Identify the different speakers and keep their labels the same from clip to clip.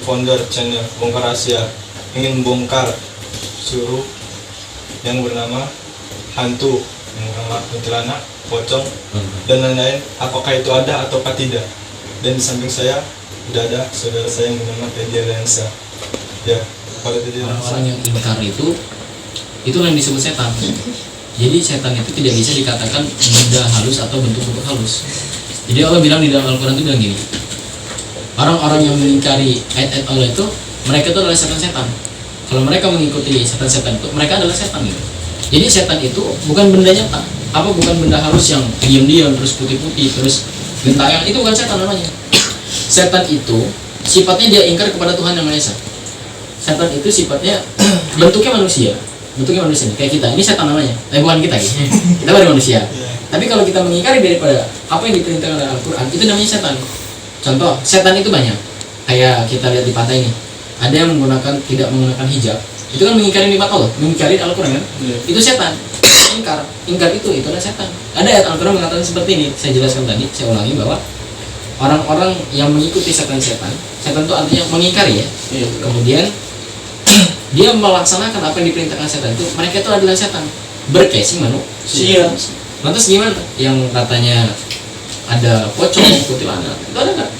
Speaker 1: founder channel Bongkar Rahasia ingin membongkar suruh yang bernama hantu, yang bernama kuntilanak, pocong, dan lain-lain. Apakah itu ada ataukah tidak? Dan di samping saya sudah ada saudara saya yang bernama Teddy Aliansa. Ya, kalau Teddy Aliansa.
Speaker 2: Orang yang ingkar itu yang disebut setan. Jadi setan itu tidak bisa dikatakan benda halus atau bentuk-bentuk halus. Jadi Allah bilang di dalam Al-Quran itu bilang gini, orang-orang yang mengingkari ayat-ayat Allah itu, mereka itu adalah setan-setan. Kalau mereka mengikuti setan-setan itu, mereka adalah setan gitu. Jadi setan itu bukan benda nyata, bukan benda halus yang diam-diam terus putih-putih terus gentayangan, itu bukan setan namanya. Setan itu sifatnya dia ingkar kepada Tuhan Yang Maha Esa. Setan itu sifatnya bentuknya manusia kayak kita. Ini setan namanya, bukan kita gitu. Kita baru manusia. Tapi kalau kita mengingkari daripada apa yang diperintahkan oleh Al-Quran, itu namanya setan. Contoh, setan itu banyak. Kayak kita lihat di pantai ini, ada yang tidak menggunakan hijab. Itu kan mengingkari nikmat Allah, mengingkari Al-Quran kan? Itu setan. Ingkar itu adalah setan. Ada ayat Al-Quran mengatakan seperti ini. Saya jelaskan tadi, saya ulangi bahwa orang-orang yang mengikuti setan itu artinya mengingkari ya. Kemudian dia melaksanakan apa yang diperintahkan setan itu, mereka itu adalah setan berkasing manusia. Lantas gimana? Yang katanya ada pocong, kuntilanak, itu ada nggak?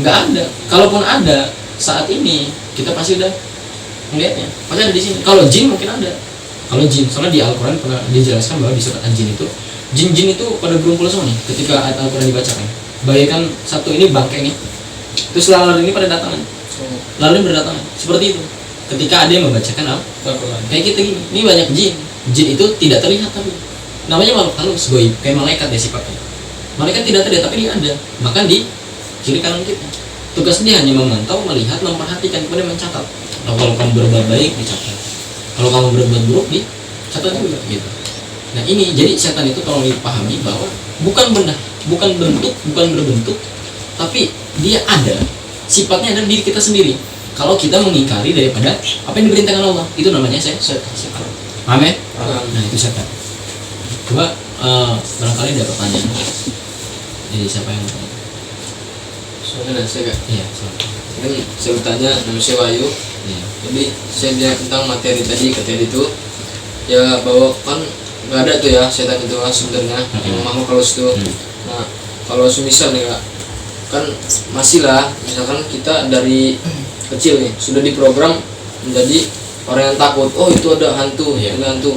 Speaker 2: Nggak ada. Kalaupun ada, saat ini kita pasti udah melihatnya. Pasti ada di sini. Kalau jin mungkin ada. Kalau jin, soalnya di Al-Quran pernah dijelaskan bahwa di surat An-Jin itu, jin-jin itu pada berkumpul semua nih. Ketika ayat Al-Quran dibacakan, bayangkan satu ini bangkai nih, terus lalat ini pada datangan, lalu berdatangan. Seperti itu. Ketika ada yang membacakan Al-Quran, kayak kita gini, ini banyak jin. Jin itu tidak terlihat tapi namanya makhluk halus, goib, kayak malaikat ya sifatnya. Malaikat tidak terlihat tapi dia ada, bahkan di kiri kanan kita. Tugas dia hanya memantau, melihat, memperhatikan, kemudian mencatat. Nah, kalau kamu berbuat baik dicatat, kalau kamu berbuat buruk dicatat juga gitu. Nah ini jadi setan itu tolong dipahami bahwa bukan benda, bukan bentuk, bukan berbentuk, tapi dia ada, sifatnya ada diri kita sendiri. Kalau kita mengingkari daripada apa yang diperintahkan Allah, itu namanya setan. Paham ya? Nah itu setan. Coba barangkali ada pertanyaan. Jadi siapa yang bertanya?
Speaker 3: Soalnya saya kak.
Speaker 2: Iya.
Speaker 3: Kan saya bertanya, nama saya Wahyu.
Speaker 2: Iya.
Speaker 3: Jadi saya bilang tentang materi tadi, katanya itu ya bahwa kan nggak ada tuh ya setan itu kan sebenarnya yang makhluk halus itu. Nah kalau semisal nih kak, kan masih lah, misalkan kita dari kecil nih sudah diprogram menjadi orang yang takut. Oh itu ada hantu, ini hantu.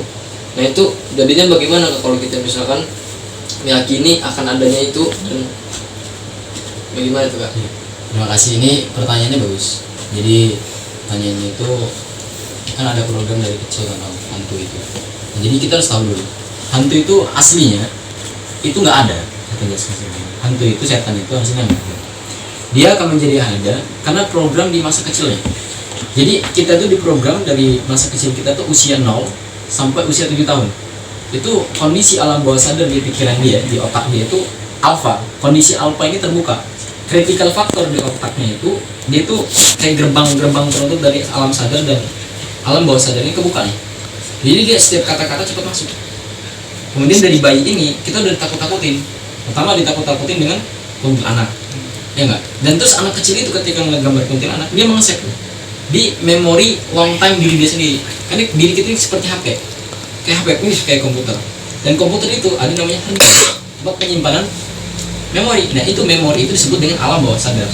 Speaker 3: Nah itu jadinya bagaimana kalau kita misalkan meyakini akan adanya itu, dan bagaimana itu kak?
Speaker 2: Terima kasih, ini pertanyaannya bagus. Jadi pertanyaannya itu kan ada program dari kecil tentang hantu itu. Nah, jadi kita harus tahu dulu, hantu itu aslinya itu nggak ada. Hantu itu, setan itu aslinya nggak ada. Dia akan menjadi ada karena program di masa kecilnya. Jadi kita tuh diprogram dari masa kecil kita tuh usia 0 sampai usia 7 tahun. Itu kondisi alam bawah sadar di pikiran dia, di otak dia itu alfa. Kondisi alfa ini terbuka. Critical factor di otaknya itu, dia itu kayak gerbang penutup dari alam sadar dan alam bawah sadar ini kebuka nih. Jadi dia setiap kata-kata cepat masuk. Kemudian dari bayi ini kita udah ditakut-takutin. Pertama ditakut-takutin dengan kuntilanak, ya enggak? Dan terus anak kecil itu ketika ngeliat gambar kuntilanak, dia mengesek di memori long time diri dia sendiri. Karena diri kita ini seperti HP, kayak HP ini kayak komputer. Dan komputer itu ada namanya buat penyimpanan memori. Nah itu memori itu disebut dengan alam bawah sadar.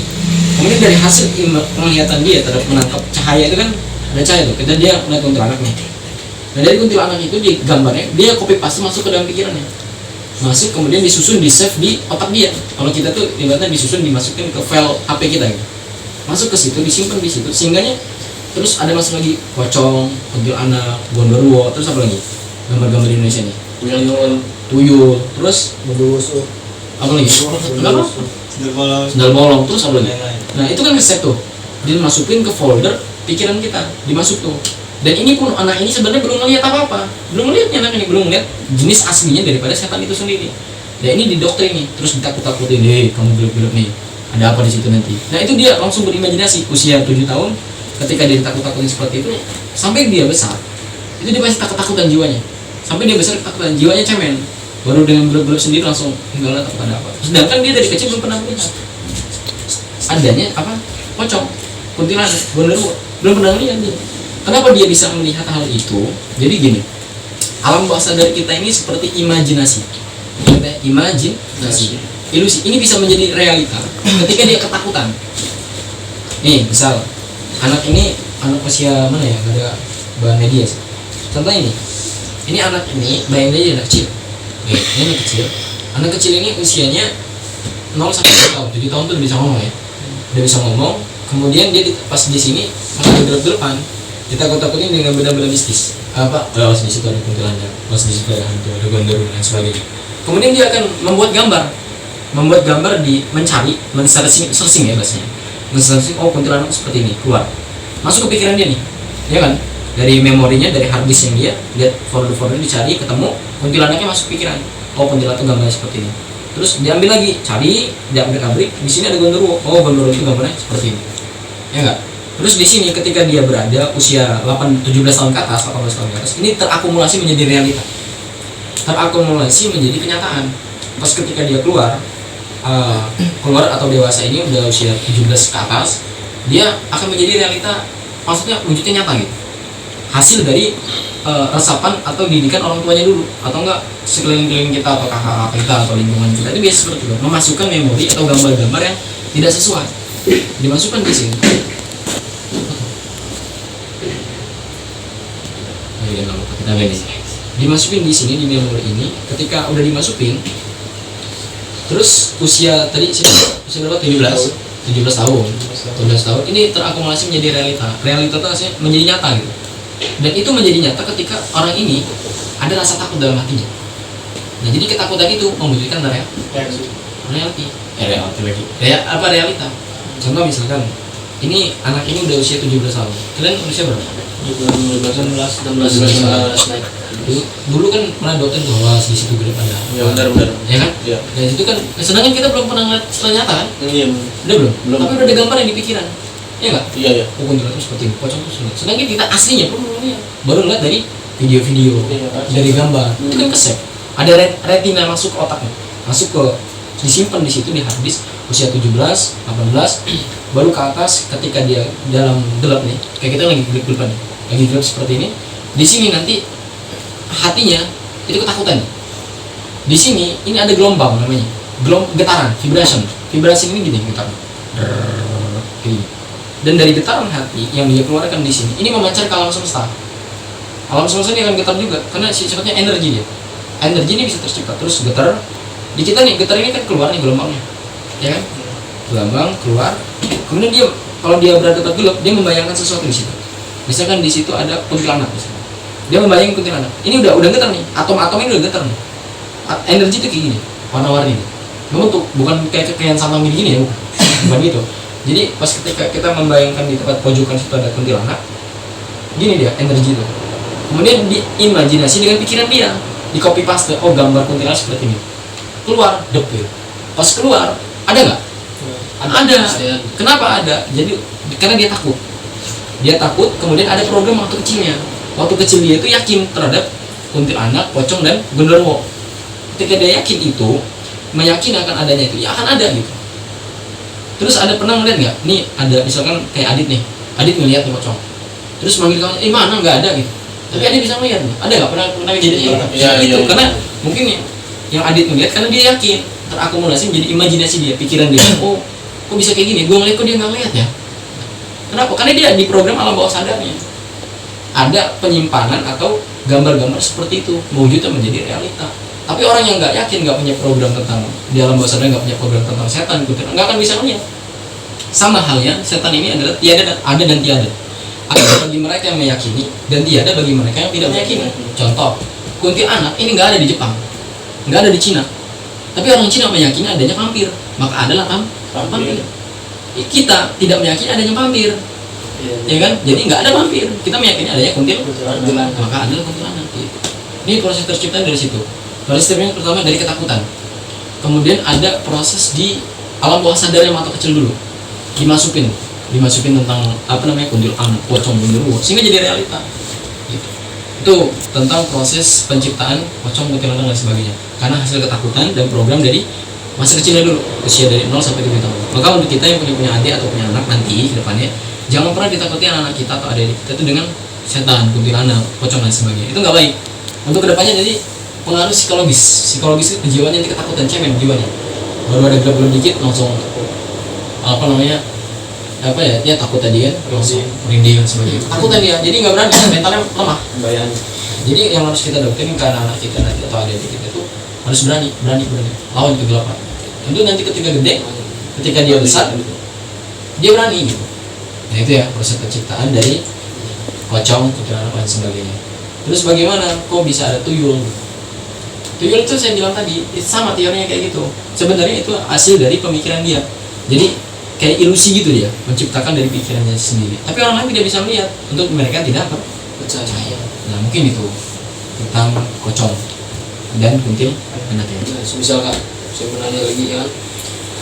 Speaker 2: Kemudian dari hasil penglihatan dia terhadap menangkap cahaya itu kan ada cahaya tuh. Kita dia melihat kuntilanak nih. Nah dari kuntilanak itu di gambarnya dia copy paste masuk ke dalam pikirannya. Masuk kemudian disusun di save di otak dia. Kalau kita tuh ibaratnya disusun dimasukin ke file HP kita gitu. Masuk ke situ, disimpan di situ, sehingganya terus ada masuk lagi pocong, kuntilanak, gondorwo, terus apa lagi? Gambar-gambar Indonesia nih. Tuyul, terus
Speaker 1: Bondowoso,
Speaker 2: apa lagi? Apa? Sendal bolong, terus apa lagi? Nah itu kan nge-save tuh, dia masukin ke folder pikiran kita, dimasuk tuh. Dan ini pun anak ini sebenarnya belum melihat apa-apa, belum melihatnya, anak ini belum melihat jenis aslinya daripada setan itu sendiri. Dan ini didoktrin nih, terus ditakut-takutin, kamu gelap-gelap nih, ada apa di situ nanti. Nah itu dia langsung berimajinasi usia 7 tahun, ketika dia ditakut-takutin seperti itu, sampai dia besar, itu dia pasti takut-takutan jiwanya. Sampai dia besar ketakutan jiwanya cemen, baru dengan gelap-gelap sendiri langsung enggak takut ada apa. Sedangkan dia dari kecil belum pernah melihat adanya apa pocong. kuntilanak, gondoruo, belum pernah lihat dia. Kenapa dia bisa melihat hal itu? Jadi gini, alam bawah sadar kita ini seperti imajinasi, imajinasi, ilusi. Ini bisa menjadi realita ketika dia ketakutan. Nih, misal anak ini anak usia mana ya? Gak ada bahan media sih. Contoh ini anak ini, bayangin aja anak kecil. Oke, ini anak kecil. Anak kecil ini usianya 0 sampai 7 tahun. 7 tahun tuh udah bisa ngomong ya. Udah bisa ngomong. Kemudian dia pas di sini masih gelap-gelapan. Ditakut-takutin dengan benda-benda mistis. Apa? Oh, di situ ada kuntilanak, di situ ada hantu, ada gondoruo dan sebagainya. Kemudian dia akan membuat gambar mencari, searching ya bahasanya. Men-searching, oh kuntilanak seperti ini, keluar. Masuk ke pikiran dia nih. Ya kan? Dari memorinya, dari hard disk yang dia lihat folder-folder dicari, ketemu kuntilanaknya masuk pikiran. Oh kuntilanak itu gambarnya seperti ini. Terus diambil lagi, cari, diambil di sini ada gondoruo. Oh gondoruo itu gambarnya seperti ini. Ya enggak? Terus di sini ketika dia berada usia 17 tahun ke atas, 18 tahun ke atas, ini terakumulasi menjadi realita. Terakumulasi menjadi kenyataan. Pas ketika dia keluar atau dewasa ini udah usia 17 ke atas, dia akan menjadi realita, maksudnya wujudnya nyata gitu. Hasil dari resapan atau didikan orang tuanya dulu, atau enggak sekeliling-keliling kita atau kakak kita atau lingkungan kita itu biasa seperti itu, memasukkan memori atau gambar-gambar yang tidak sesuai dimasukkan di sini. Dimasukin di sini di memori ini. Ketika udah dimasukin, terus usia tadi usia berapa? 17 tahun ini terakumulasi menjadi realita itu hasilnya menjadi nyata gitu. Dan itu menjadi nyata ketika orang ini ada rasa takut dalam hatinya. Nah jadi ketakutan itu membutuhkan realita. Contoh misalkan ini anak ini udah usia 17 tahun, kalian usia berapa?
Speaker 3: 16 naik.
Speaker 2: Dulu kan pernah doktrin bahwa di situ gelap ada.
Speaker 3: Ya benar.
Speaker 2: Ya kan?
Speaker 3: Iya.
Speaker 2: Dan itu kan sedangkan kita belum pernah ngeliat setelah nyata kan?
Speaker 3: Iya.
Speaker 2: Udah belum? Tapi udah ada gambar yang di pikiran. Iya enggak?
Speaker 3: Iya.
Speaker 2: Kuntilanak itu seperti ini, pocong itu seperti ini. Sedangkan kita aslinya baru ngeliat dari video-video, dari gambar. Itu kan kesep. Ada retina masuk ke otaknya. Masuk ke disimpan di situ di hard disk usia 17, 18 baru ke atas ketika dia dalam gelap nih. Kayak kita lagi gelap-gelapan nih. Lagi gelap seperti ini. Di sini nanti hatinya itu ketakutan. Di sini ini ada gelombang namanya. Getaran, vibration ini gini getaran. Gini. Dan dari getaran hati yang dia keluarkan di sini, ini memancar ke alam semesta. Alam semesta ini akan getar juga karena sifatnya energi dia. Energi ini bisa tercipta terus getar. Di kita nih getar ini kan keluar nih gelombangnya. Ya kan? Gelombang keluar. Kemudian dia kalau dia berada di gelap, dia membayangkan sesuatu di situ. Misalkan di situ ada kuntilanak misalnya. Dia membayangkan kuntilanak. Ini udah getar nih. Atom-atom ini udah getar nih. Energi itu kayak gini, warna-warni. Membentuk, bukan kayak santang gini ya, bukan gitu. Jadi pas ketika kita membayangkan di tempat pojokan situ ada kuntilanak, gini dia energi itu. Kemudian diimajinasi dengan pikiran dia, di copy paste. Oh gambar kuntilanak seperti ini. Keluar, depil. Pas keluar, ada nggak? Ada. Kenapa ada? Jadi karena dia takut. Dia takut. Kemudian ada program waktu kecilnya. Waktu kecil dia itu yakin terhadap kuntilanak, pocong dan gondoruo. Ketika dia yakin itu, meyakini akan adanya itu, ya akan ada gitu. Terus ada pernah ngeliat nggak? Nih ada misalkan kayak Adit nih. Adit ngeliat nih pocong. Terus manggil kawannya, mana nggak ada gitu. Tapi Adit bisa ngeliat nih. Ada nggak pernah kejadian gitu? Karena mungkin nih yang Adit ngeliat karena dia yakin terakumulasi menjadi imajinasi dia, pikiran dia. Oh, kok bisa kayak gini? Gue ngeliat kok dia nggak ngeliat ya? Kenapa? Karena dia di program alam bawah sadarnya ada penyimpanan atau gambar-gambar seperti itu mewujudnya menjadi realita. Tapi orang yang nggak yakin, nggak punya program tentang di alam bawah sadar, nggak punya program tentang setan, nggak akan bisa melihat. Sama halnya setan ini adalah tiada dan ada dan tiada. Ada bagi mereka yang meyakini dan tiada bagi mereka yang tidak meyakini. Contoh, kuntilanak ini nggak ada di Jepang, nggak ada di Cina. Tapi orang Cina meyakini adanya vampir, maka adalah vampir. Kita tidak meyakini adanya vampir, ya kan? Jadi nggak ada vampir. Kita meyakini adanya kuntilanak, maka adalah kuntilanak. Ini proses tercipta dari situ. Proses yang pertama dari ketakutan. Kemudian ada proses di alam bawah sadar yang mata kecil dulu. Dimasukin tentang apa namanya kuntilanak, pocong, gondoruo sehingga jadi realita. Gitu. Itu tentang proses penciptaan pocong, kuntilanak dan sebagainya. Karena hasil ketakutan dan program dari masa kecilnya dulu, usia dari 0 sampai 7 tahun. Maka untuk kita yang punya adik atau punya anak nanti ke depannya, jangan pernah ditakuti anak-anak kita atau adik-adik kita itu dengan setan, kuntilanak, pocong dan sebagainya. Itu nggak baik. Untuk kedepannya jadi pengaruh psikologis itu kejiwaannya nanti ketakutan, cemen jiwanya. Baru ada gelap dikit langsung apa namanya dia takut tadi kan, langsung merinding dan sebagainya. Takutan dia, jadi nggak berani, mentalnya lemah.
Speaker 3: bayang.
Speaker 2: Jadi yang harus kita doktrin ke anak-anak kita nanti atau adik-adik kita itu harus berani lawan kegelapan. Tentu nanti ketika gede, ketika dia besar, dia berani gitu. Nah itu ya proses penciptaan dari pocong, kuntilanak dan sebagainya. Terus bagaimana kok bisa ada tuyul? Tuyul itu saya bilang tadi sama teorinya kayak gitu. Sebenarnya itu hasil dari pemikiran dia. Jadi kayak ilusi gitu dia, menciptakan dari pikirannya sendiri. Tapi orang lain tidak bisa melihat. Untuk mereka tidak percaya. Nah mungkin itu tentang pocong dan kuntilanak ya.
Speaker 3: Nah, semisal Kak, saya mau nanya lagi ya kan,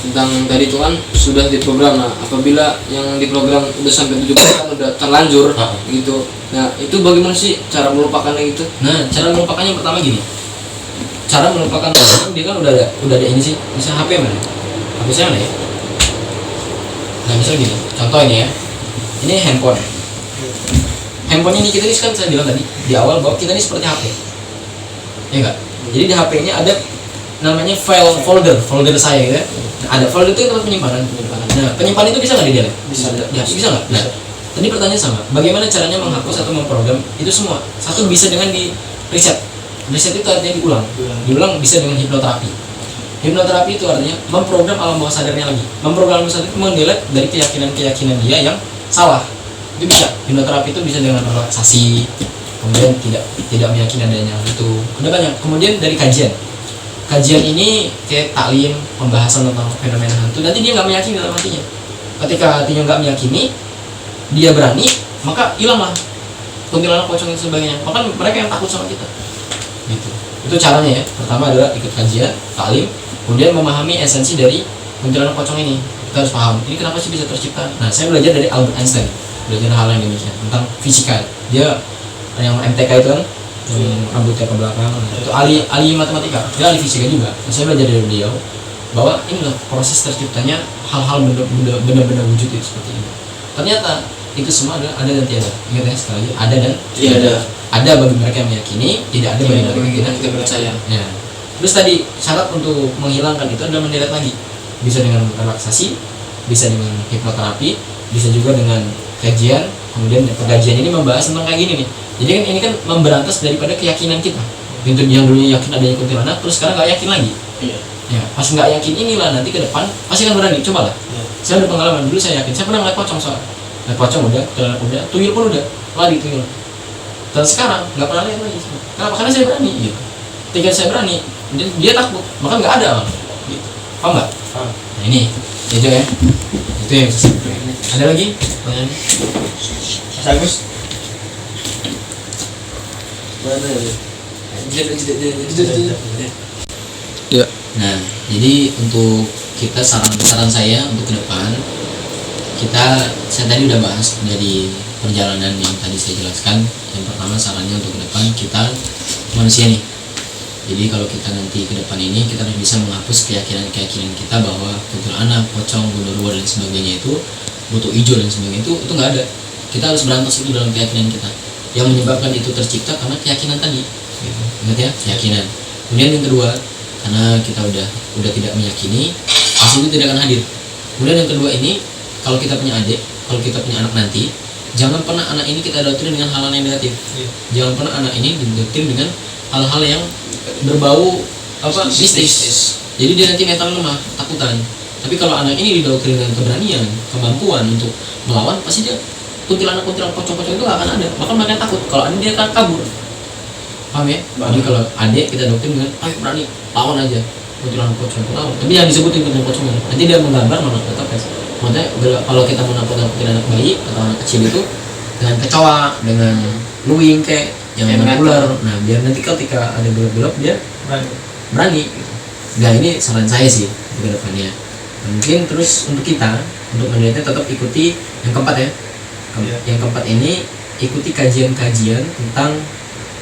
Speaker 3: tentang tadi itu kan sudah diprogram. Nah apabila yang diprogram udah sampai 7 kan udah terlanjur gitu. Nah itu bagaimana sih cara melupakannya gitu?
Speaker 2: Nah cara melupakannya pertama gini. Cara melupakan orang dia kan udah ada ini sih. Bisa HP mana? HP saya mana ya? Nah misal gini, contoh ini ya. Ini handphone. Handphone ini kita ini kan saya bilang tadi di awal bahwa kita ini seperti HP. Ya enggak? Jadi di HP ini ada namanya folder saya gitu ya. Ada folder itu tempat penyimpanan. Nah, penyimpanan itu bisa nggak di-delete? Bisa nggak? Nah, tadi pertanyaan sama. Bagaimana caranya menghapus atau memprogram itu semua? Satu bisa dengan di reset. Reset itu artinya diulang bisa dengan hipnoterapi. Hipnoterapi itu artinya memprogram alam bawah sadarnya lagi. Memprogram alam bawah sadar itu mendelete dari keyakinan dia yang salah. Itu bisa. Hipnoterapi itu bisa dengan relaksasi, kemudian tidak meyakini adanya itu. Ada banyak. Kemudian dari kajian ini kayak taklim, pembahasan tentang fenomena hantu. Nanti dia nggak meyakini dalam hatinya. Ketika hatinya nggak meyakini, dia berani, maka hilanglah kuntilanak, pocong dan sebagainya. Maka mereka yang takut sama kita. Gitu. Itu caranya ya. Pertama adalah ikut kajian, taklim, kemudian memahami esensi dari kuntilanak, pocong ini. Kita harus paham. Ini kenapa sih bisa tercipta? Nah, saya belajar dari Albert Einstein. Belajar hal yang demikian tentang fisika. Dia yang MTK itu kan, rambutnya ke belakang, itu ahli matematika, dia ahli fisika juga. Nah, saya belajar dari beliau bahwa inilah proses terciptanya hal-hal benar-benar wujud itu seperti ini. Ternyata itu semua ada dan tiada. Ingat ya sekali lagi, ada dan tiada. Ada bagi mereka yang meyakini, tidak ada bagi mereka yang tidak percaya. Ya. Terus tadi syarat untuk menghilangkan itu adalah mendelete lagi. Bisa dengan relaksasi, bisa dengan hipnoterapi, bisa juga dengan kajian. Kemudian kajian ini membahas tentang kayak gini nih. Jadi kan ini kan memberantas daripada keyakinan kita. Yang dulunya yakin adanya kuntilanak, terus sekarang nggak yakin lagi.
Speaker 1: Iya.
Speaker 2: Ya, pas nggak yakin inilah nanti ke depan pasti kan berani. Cobalah.
Speaker 1: Iya.
Speaker 2: Saya udah pengalaman dulu, saya yakin. Saya pernah ngeliat pocong soal. Ngeliat pocong udah, kuntilanak udah, tuyul pun udah, lari tuyul. Dan sekarang nggak pernah lihat lagi. Kenapa? Karena saya berani. Gitu. Ketika saya berani, dia takut, maka nggak ada. Gitu. Paham nggak?
Speaker 1: Paham.
Speaker 2: Nah ini, itu ya. Itu yang bisa. Ada lagi? Pertanyaan?
Speaker 1: Mas Agus.
Speaker 3: Ya.
Speaker 2: Nah, jadi untuk kita saran saya untuk ke depan, saya tadi udah bahas dari perjalanan yang tadi saya jelaskan. Yang pertama sarannya untuk ke depan kita manusia nih. Jadi kalau kita nanti ke depan ini kita harus bisa menghapus keyakinan kita bahwa kuntilanak, pocong, genderuwo dan sebagainya itu butuh hijau dan sebagainya itu nggak ada. Kita harus berantas itu dalam keyakinan kita. Yang menyebabkan itu tercipta karena keyakinan tadi. Ingat ya, keyakinan. Kemudian yang kedua, karena kita udah tidak meyakini, pasti itu tidak akan hadir. Kemudian yang kedua ini, kalau kita punya adik, kalau kita punya anak nanti, jangan pernah anak ini kita doktrin dengan hal-hal yang negatif. Jangan pernah anak ini didoktrin dengan hal-hal yang berbau mistis. Jadi dia nanti mental lemah, takutan. Tapi kalau anak ini didoktrin dengan keberanian, kemampuan untuk melawan, pasti dia kuntilanak, pocong itu gak akan ada. Maka mereka takut. Kalau ada dia akan kabur. Paham ya? Jadi kalau adik kita doktrin dengan ayo berani, lawan aja kuntilanak, pocong, lawan. Tapi jangan disebutin kuntilanak, pocong. Nanti dia menggambar mana tetap ya. Maksudnya kalau kita menakut-nakutin anak bayi atau anak kecil itu dengan kecoa, dengan luwing kayak yang dengan ular. Nah biar nanti ketika ada gelap-gelap dia berani. Nah ini saran saya sih ke depannya. Mungkin terus untuk kita untuk mendelete tetap ikuti yang keempat ya. Yang keempat ini ikuti kajian-kajian tentang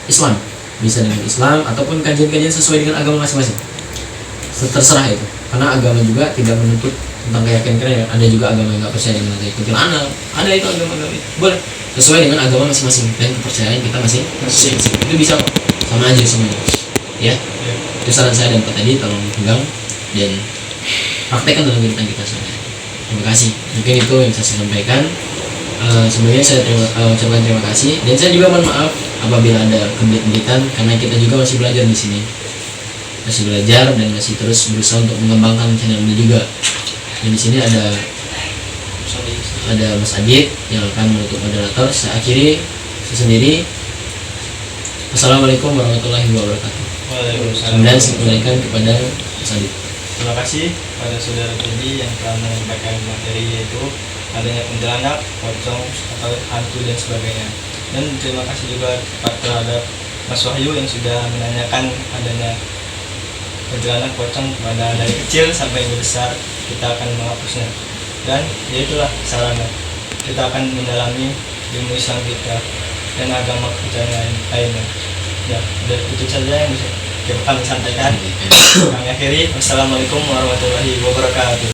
Speaker 2: Islam, bisa dengan Islam ataupun kajian-kajian sesuai dengan agama masing-masing. Terserah itu, karena agama juga tidak menuntut tentang keyakinan ya. Ada juga agama yang nggak percaya dengan adanya kuntilanak, ada itu agama-agama itu boleh sesuai dengan agama masing-masing dan kepercayaan kita masing-masing. Itu bisa kok, sama aja semuanya ya. Itu saran saya dan Pak tadi, tolong pegang dan praktekkan dalam kehidupan kita sehari-hari. Terima kasih, mungkin itu yang bisa saya sampaikan. Sebelumnya saya ucapkan terima kasih dan saya juga mohon maaf apabila ada kebelit-belitan karena kita juga masih belajar di sini, masih belajar dan masih terus berusaha untuk mengembangkan channel ini juga. Dan di sini ada Mas Adit yang akan menutup moderator. Saya akhiri saya sendiri. Assalamualaikum warahmatullahi wabarakatuh.
Speaker 1: Waalaikumsalam.
Speaker 2: Dan saya kembalikan kepada Mas Adit.
Speaker 1: Terima kasih pada saudara Teddy yang telah menyampaikan materi yaitu adanya kuntilanak, pocong, atau hantu dan sebagainya. Dan terima kasih juga terhadap Mas Wahyu yang sudah menanyakan adanya kuntilanak, pocong kepada dari kecil sampai yang besar, kita akan menghapusnya. Dan ya itulah sarana kita akan mendalami ilmu Islam kita dan agama kepercayaan lainnya. Ya, dari itu saja yang bisa kami sampaikan. Kami akhiri. Wassalamualaikum warahmatullahi wabarakatuh.